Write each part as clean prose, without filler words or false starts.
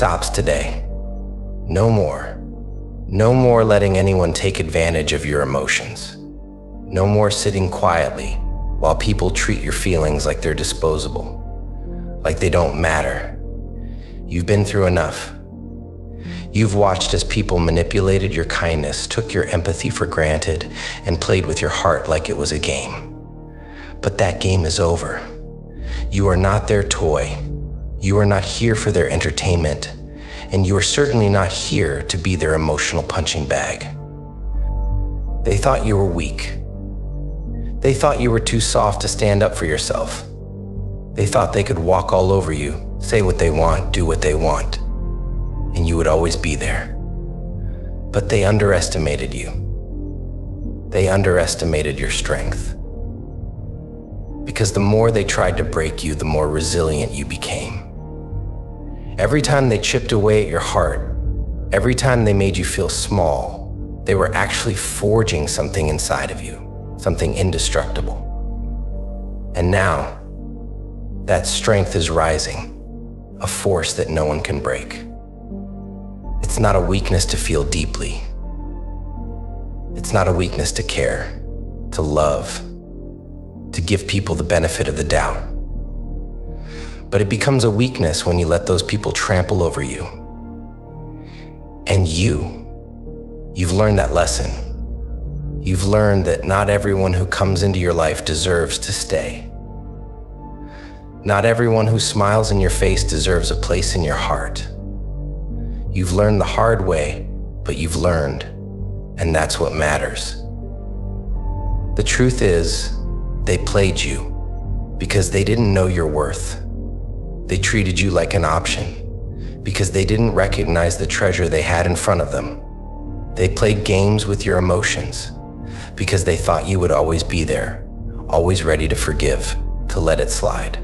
stops today. No more. No more letting anyone take advantage of your emotions. No more sitting quietly while people treat your feelings like they're disposable, like they don't matter. You've been through enough. You've watched as people manipulated your kindness, took your empathy for granted, and played with your heart like it was a game. But that game is over. You are not their toy. You are not here for their entertainment, and you are certainly not here to be their emotional punching bag. They thought you were weak. They thought you were too soft to stand up for yourself. They thought they could walk all over you, say what they want, do what they want, and you would always be there. But they underestimated you. They underestimated your strength. Because the more they tried to break you, the more resilient you became. Every time they chipped away at your heart, every time they made you feel small, they were actually forging something inside of you, something indestructible. And now, that strength is rising, a force that no one can break. It's not a weakness to feel deeply. It's not a weakness to care, to love, to give people the benefit of the doubt. But it becomes a weakness when you let those people trample over you. And you've learned that lesson. You've learned that not everyone who comes into your life deserves to stay. Not everyone who smiles in your face deserves a place in your heart. You've learned the hard way, but you've learned, and that's what matters. The truth is, they played you because they didn't know your worth. They treated you like an option because they didn't recognize the treasure they had in front of them. They played games with your emotions because they thought you would always be there, always ready to forgive, to let it slide.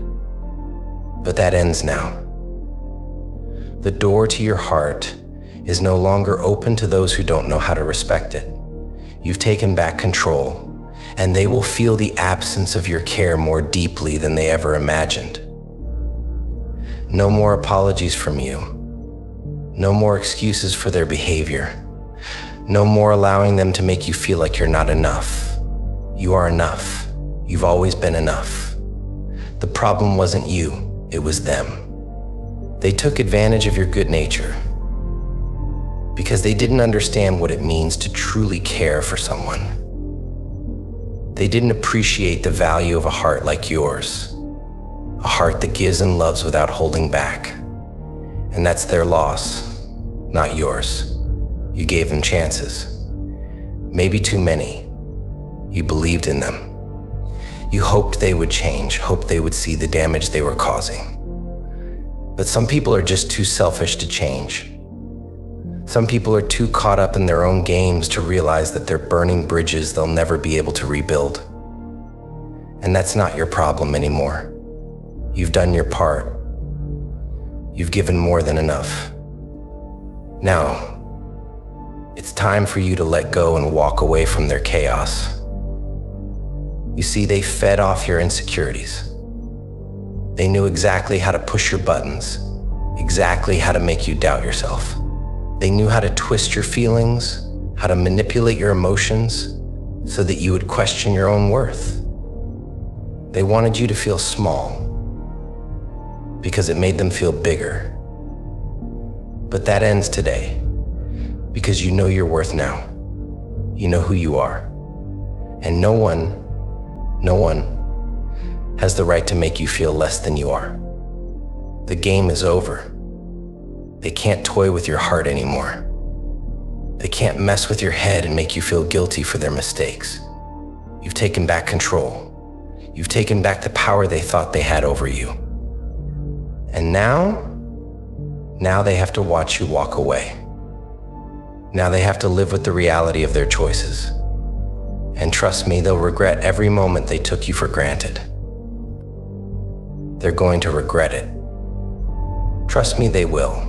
But that ends now. The door to your heart is no longer open to those who don't know how to respect it. You've taken back control, and they will feel the absence of your care more deeply than they ever imagined. No more apologies from you. No more excuses for their behavior. No more allowing them to make you feel like you're not enough. You are enough. You've always been enough. The problem wasn't you, it was them. They took advantage of your good nature because they didn't understand what it means to truly care for someone. They didn't appreciate the value of a heart like yours, a heart that gives and loves without holding back. And that's their loss, not yours. You gave them chances, maybe too many. You believed in them. You hoped they would change, hoped they would see the damage they were causing. But some people are just too selfish to change. Some people are too caught up in their own games to realize that they're burning bridges they'll never be able to rebuild. And that's not your problem anymore. You've done your part. You've given more than enough. Now, it's time for you to let go and walk away from their chaos. You see, they fed off your insecurities. They knew exactly how to push your buttons, exactly how to make you doubt yourself. They knew how to twist your feelings, how to manipulate your emotions so that you would question your own worth. They wanted you to feel small because it made them feel bigger. But that ends today because you know your worth now. You know who you are. And no one has the right to make you feel less than you are. The game is over. They can't toy with your heart anymore. They can't mess with your head and make you feel guilty for their mistakes. You've taken back control. You've taken back the power they thought they had over you. And now they have to watch you walk away. Now they have to live with the reality of their choices. And trust me, they'll regret every moment they took you for granted. They're going to regret it. Trust me, they will.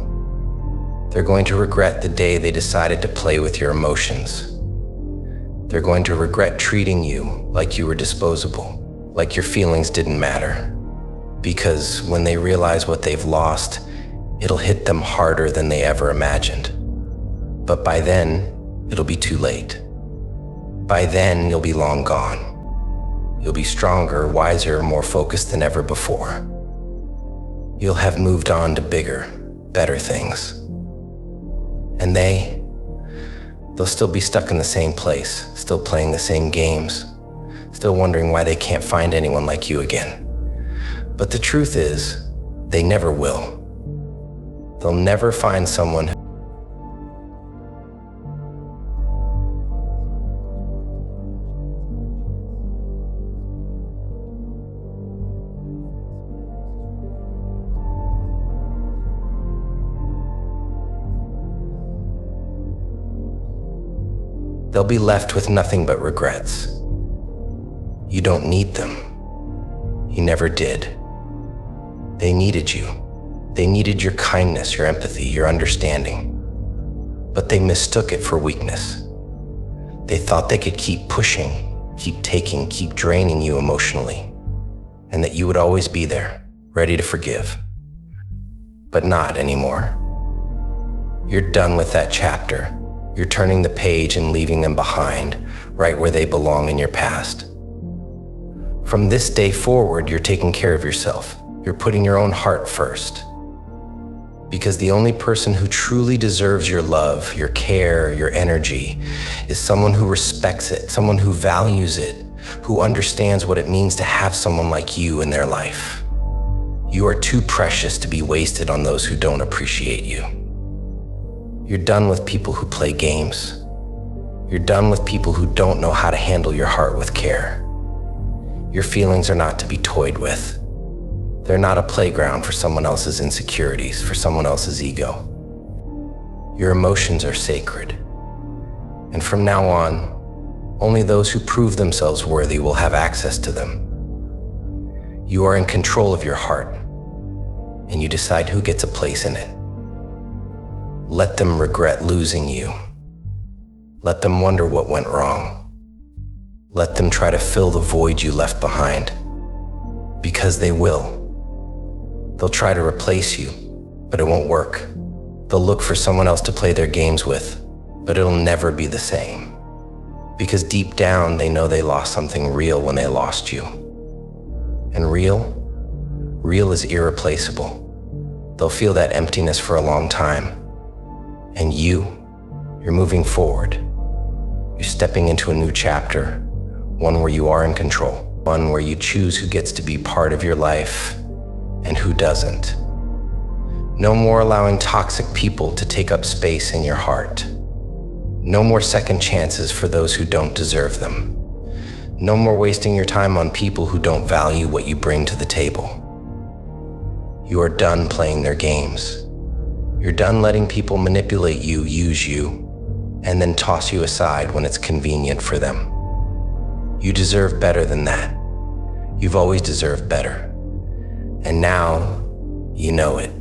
They're going to regret the day they decided to play with your emotions. They're going to regret treating you like you were disposable, like your feelings didn't matter. Because when they realize what they've lost, It'll hit them harder than they ever imagined. But by then, it'll be too late. By then, you'll be long gone. You'll be stronger, wiser, more focused than ever before. You'll have moved on to bigger, better things. And they'll still be stuck in the same place, still playing the same games, still wondering why they can't find anyone like you again. But the truth is, they never will. They'll never find someone who they'll be left with nothing but regrets. You don't need them. You never did. They needed you. They needed your kindness, your empathy, your understanding. But they mistook it for weakness. They thought they could keep pushing, keep taking, keep draining you emotionally, and that you would always be there, ready to forgive. But not anymore. You're done with that chapter. You're turning the page and leaving them behind, right where they belong in your past. From this day forward, you're taking care of yourself. You're putting your own heart first. Because the only person who truly deserves your love, your care, your energy is someone who respects it, someone who values it, who understands what it means to have someone like you in their life. You are too precious to be wasted on those who don't appreciate you. You're done with people who play games. You're done with people who don't know how to handle your heart with care. Your feelings are not to be toyed with. They're not a playground for someone else's insecurities, for someone else's ego. Your emotions are sacred. And from now on, only those who prove themselves worthy will have access to them. You are in control of your heart, and you decide who gets a place in it. Let them regret losing you. Let them wonder what went wrong. Let them try to fill the void you left behind. Because they will. They'll try to replace you, but it won't work. They'll look for someone else to play their games with, but it'll never be the same. Because deep down, they know they lost something real when they lost you. And real is irreplaceable. They'll feel that emptiness for a long time. And you're moving forward. You're stepping into a new chapter, one where you are in control, one where you choose who gets to be part of your life and who doesn't. No more allowing toxic people to take up space in your heart. No more second chances for those who don't deserve them. No more wasting your time on people who don't value what you bring to the table. You are done playing their games. You're done letting people manipulate you, use you, and then toss you aside when it's convenient for them. You deserve better than that. You've always deserved better. And now, you know it.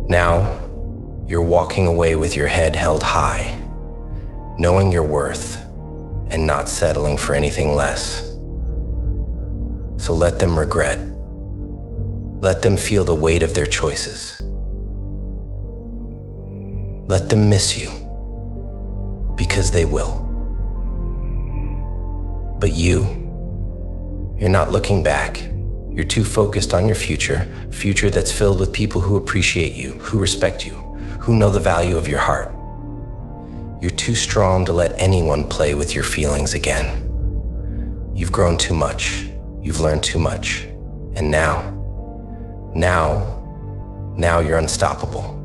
Now, you're walking away with your head held high, knowing your worth, and not settling for anything less. So let them regret. Let them feel the weight of their choices. Let them miss you, because they will. But you're not looking back. You're too focused on your future that's filled with people who appreciate you, who respect you, who know the value of your heart. You're too strong to let anyone play with your feelings again. You've grown too much. You've learned too much. And now you're unstoppable.